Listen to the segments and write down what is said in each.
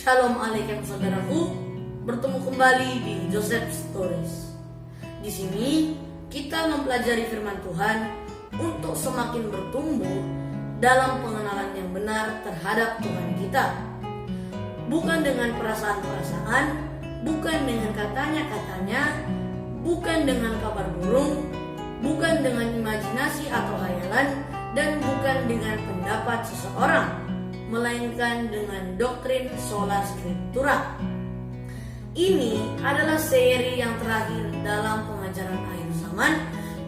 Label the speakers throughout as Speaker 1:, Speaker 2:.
Speaker 1: Shalom alaikum saudaraku, bertemu kembali di Joseph Stories. Di sini kita mempelajari firman Tuhan untuk semakin bertumbuh dalam pengenalan yang benar terhadap Tuhan kita. Bukan dengan perasaan-perasaan, bukan dengan katanya-katanya, bukan dengan kabar burung, bukan dengan imajinasi atau hayalan, dan bukan dengan pendapat seseorang, melainkan dengan doktrin sola scriptura. Ini adalah seri yang terakhir dalam pengajaran akhir zaman,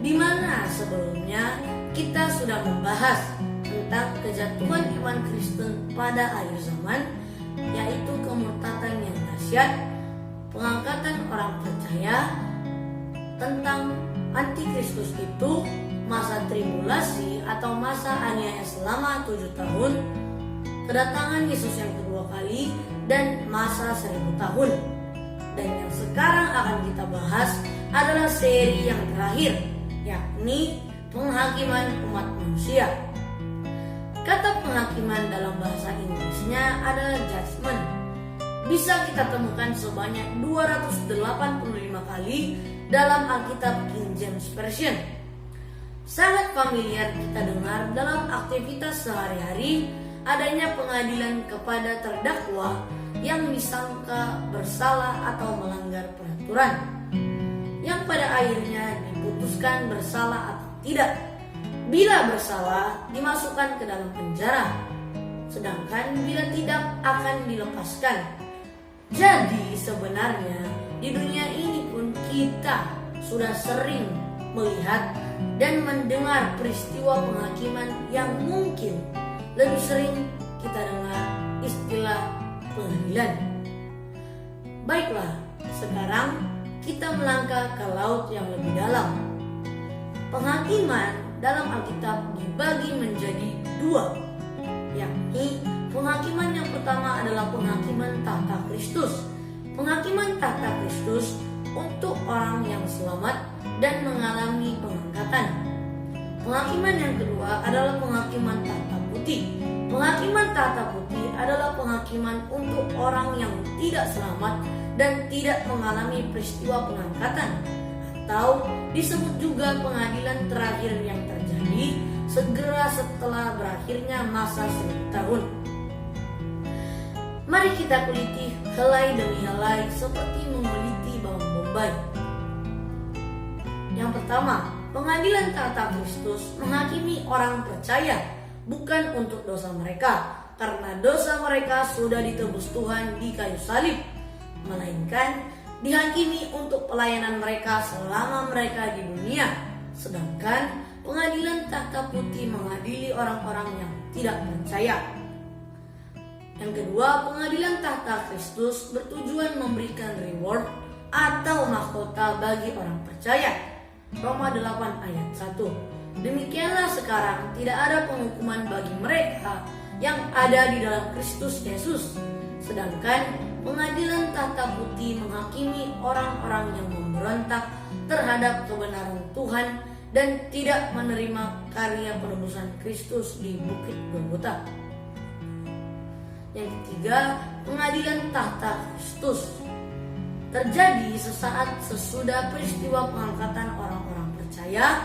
Speaker 1: di mana sebelumnya kita sudah membahas tentang kejatuhan iman Kristen pada akhir zaman, yaitu kemurtadan yang dahsyat, pengangkatan orang percaya, tentang antikristus itu, masa tribulasi atau masa aniaya selama 7 tahun, kedatangan Yesus yang kedua kali, dan masa 1000 tahun. Dan yang sekarang akan kita bahas adalah seri yang terakhir, yakni penghakiman umat manusia. Kata penghakiman dalam bahasa Inggrisnya adalah judgment. Bisa kita temukan sebanyak 285 kali dalam Alkitab King James Version. Sangat familiar kita dengar dalam aktivitas sehari-hari adanya pengadilan kepada terdakwa yang disangka bersalah atau melanggar peraturan, yang pada akhirnya diputuskan bersalah atau tidak. Bila bersalah, dimasukkan ke dalam penjara, sedangkan bila tidak, akan dilepaskan. Jadi sebenarnya di dunia ini pun kita sudah sering melihat dan mendengar peristiwa penghakiman yang mungkin lebih sering kita dengar istilah pengadilan. Baiklah, sekarang kita melangkah ke laut yang lebih dalam. Penghakiman dalam Alkitab dibagi menjadi 2, yakni penghakiman yang pertama adalah penghakiman tahta Kristus. Penghakiman tahta Kristus untuk orang yang selamat dan mengalami pengangkatan. Penghakiman yang kedua adalah penghakiman tahta putih. Penghakiman tahta putih adalah penghakiman untuk orang yang tidak selamat dan tidak mengalami peristiwa pengangkatan, atau disebut juga pengadilan terakhir yang terjadi segera setelah berakhirnya masa 1000 tahun. Mari kita teliti helai demi helai seperti meneliti bawang bombay. Yang pertama, pengadilan tahta Kristus menghakimi orang percaya bukan untuk dosa mereka, karena dosa mereka sudah ditebus Tuhan di kayu salib, melainkan dihakimi untuk pelayanan mereka selama mereka di dunia. Sedangkan pengadilan tahta putih mengadili orang-orang yang tidak percaya. Yang kedua, pengadilan tahta Kristus bertujuan memberikan reward atau mahkota bagi orang percaya. Roma 8 ayat 1. Demikianlah sekarang tidak ada penghukuman bagi mereka yang ada di dalam Kristus Yesus. Sedangkan pengadilan tahta putih menghakimi orang-orang yang memberontak terhadap kebenaran Tuhan dan tidak menerima karya penebusan Kristus di Bukit Golgota. Yang ketiga, pengadilan tahta Kristus terjadi sesaat sesudah peristiwa pengangkatan orang-orang percaya,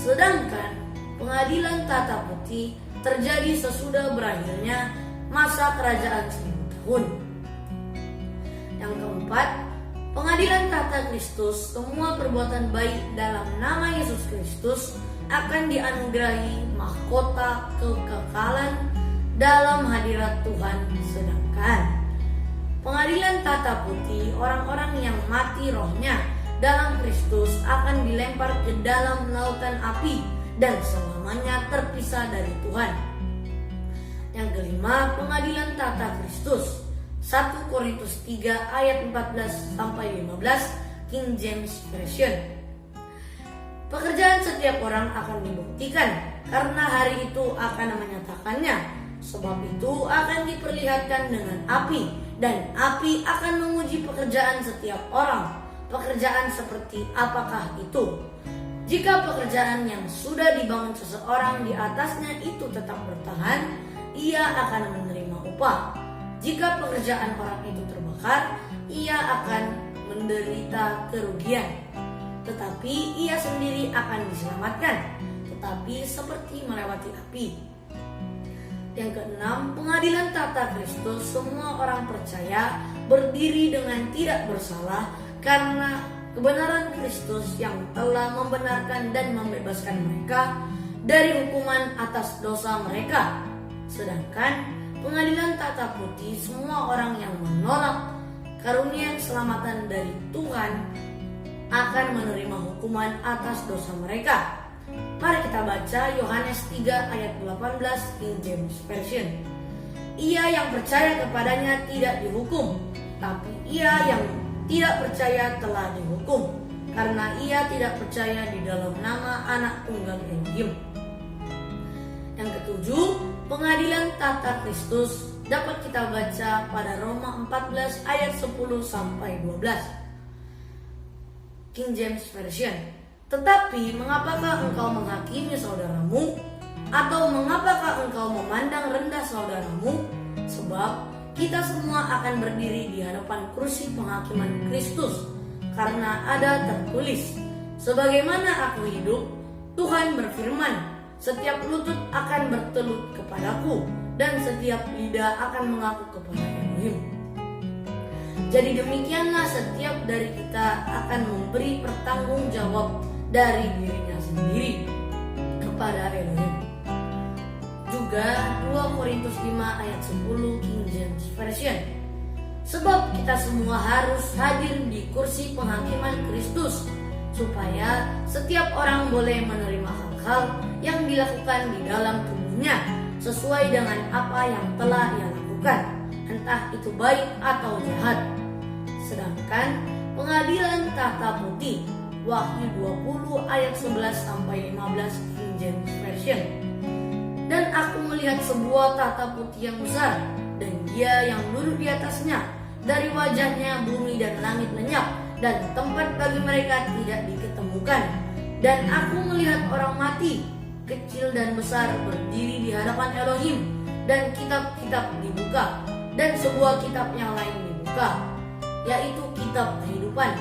Speaker 1: sedangkan pengadilan tahta putih terjadi sesudah berakhirnya masa kerajaan 1000 tahun. Yang keempat, pengadilan tahta Kristus, semua perbuatan baik dalam nama Yesus Kristus akan dianugerahi mahkota kekekalan dalam hadirat Tuhan. Sedangkan pengadilan tahta putih, orang-orang yang mati rohnya dalam Kristus akan dilempar ke dalam lautan api dan selamanya terpisah dari Tuhan. Yang kelima, pengadilan tahta Kristus, 1 Korintus 3 ayat 14-15 King James Version. Pekerjaan setiap orang akan dibuktikan, karena hari itu akan menyatakannya. Sebab itu akan diperlihatkan dengan api, dan api akan menguji pekerjaan setiap orang. Pekerjaan seperti apakah itu? Jika pekerjaan yang sudah dibangun seseorang di atasnya itu tetap bertahan, ia akan menerima upah. Jika pekerjaan orang itu terbakar, ia akan menderita kerugian, tetapi ia sendiri akan diselamatkan, tetapi seperti melewati api. Yang keenam, pengadilan tahta Kristus. Semua orang percaya berdiri dengan tidak bersalah karena kebenaran Kristus yang telah membenarkan dan membebaskan mereka dari hukuman atas dosa mereka. Sedangkan pengadilan tahta putih, semua orang yang menolak karunia keselamatan dari Tuhan akan menerima hukuman atas dosa mereka. Mari kita baca Yohanes 3 ayat 18 King James Version. Ia yang percaya kepadanya tidak dihukum, tapi ia yang tidak percaya telah dihukum, karena ia tidak percaya di dalam nama Anak Tunggal Elohim. Yang ketujuh, pengadilan tahta Kristus dapat kita baca pada Roma 14 ayat 10 sampai 12. King James Version. Tetapi mengapakah engkau menghakimi saudaramu? Atau mengapakah engkau memandang rendah saudaramu? Sebab kita semua akan berdiri di hadapan kursi penghakiman Kristus. Karena ada tertulis, sebagaimana aku hidup, Tuhan berfirman, setiap lutut akan bertelut kepadaku, dan setiap lidah akan mengaku kepada Elohim. Jadi demikianlah setiap dari kita akan memberi pertanggungjawab dari dirinya sendiri kepada Elohim. Juga 2 Korintus 5 ayat 10 King James Version. Sebab kita semua harus hadir di kursi penghakiman Kristus, supaya setiap orang boleh menerima hal-hal yang dilakukan di dalam tubuhnya sesuai dengan apa yang telah ia lakukan, entah itu baik atau jahat. Sedangkan pengadilan tahta putih, Wahyu 20 ayat 11 sampai 15 King James Version. Dan aku melihat sebuah tahta putih yang besar, dan Dia yang duduk di atasnya. Dari wajahnya bumi dan langit lenyap, dan tempat bagi mereka tidak diketemukan. Dan aku melihat orang mati, kecil dan besar, berdiri di hadapan Elohim, dan kitab-kitab dibuka, dan sebuah kitab yang lain dibuka, yaitu kitab kehidupan.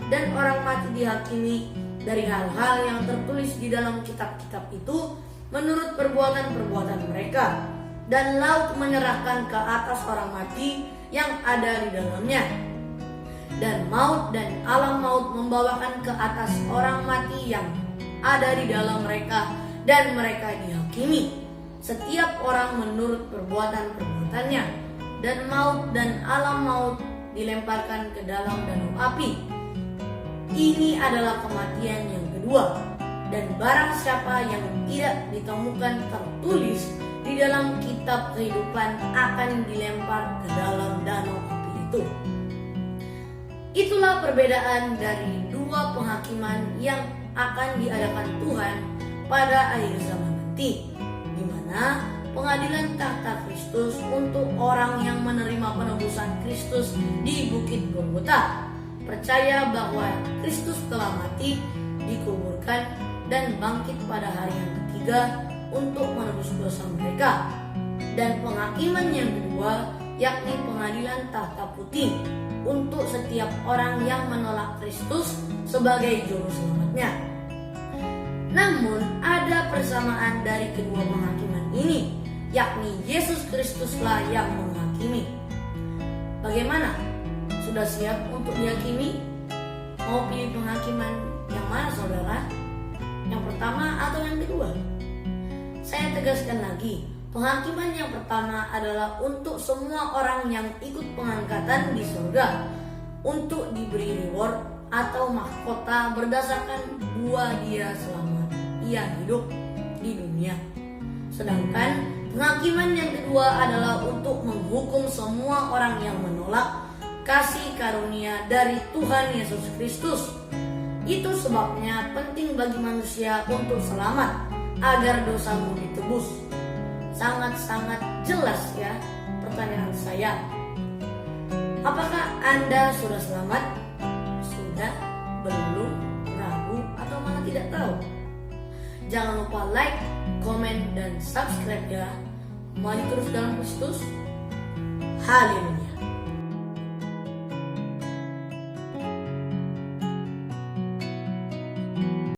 Speaker 1: Dan orang mati dihakimi dari hal-hal yang tertulis di dalam kitab-kitab itu menurut perbuatan-perbuatan mereka. Dan laut menyerahkan ke atas orang mati yang ada di dalamnya. Dan maut dan alam maut membawakan ke atas orang mati yang ada di dalam mereka, dan mereka dihakimi, setiap orang menurut perbuatan-perbuatannya. Dan maut dan alam maut dilemparkan ke dalam danau api. Ini adalah kematian yang kedua. Dan barang siapa yang tidak ditemukan tertulis di dalam kitab kehidupan akan dilempar ke dalam danau api itu. Itulah perbedaan dari dua penghakiman yang akan diadakan Tuhan pada akhir zaman nanti, di mana pengadilan tahta Kristus untuk orang yang menerima penebusan Kristus di Bukit Golgota, percaya bahwa Kristus telah mati, dikuburkan, dan bangkit pada hari yang ketiga untuk menebus dosa mereka. Dan penghakiman yang kedua, yakni pengadilan tahta putih, untuk setiap orang yang menolak Kristus sebagai juru selamatnya. Namun ada persamaan dari kedua penghakiman ini, yakni Yesus Kristuslah yang menghakimi. Bagaimana? Sudah siap untuk dihakimi? Mau pilih penghakiman yang mana, saudara? Yang pertama atau yang kedua? Saya tegaskan lagi, penghakiman yang pertama adalah untuk semua orang yang ikut pengangkatan di surga, untuk diberi reward atau mahkota berdasarkan buah dia selama ia hidup di dunia. Sedangkan penghakiman yang kedua adalah untuk menghukum semua orang yang menolak kasih karunia dari Tuhan Yesus Kristus. Itu sebabnya penting bagi manusia untuk selamat agar dosamu ditebus. Sangat-sangat jelas ya pertanyaan saya. Apakah Anda sudah selamat? Sudah? Belum? Ragu? Atau malah tidak tahu? Jangan lupa like, komen, dan subscribe ya. Maju terus dalam Kristus. Haleluya.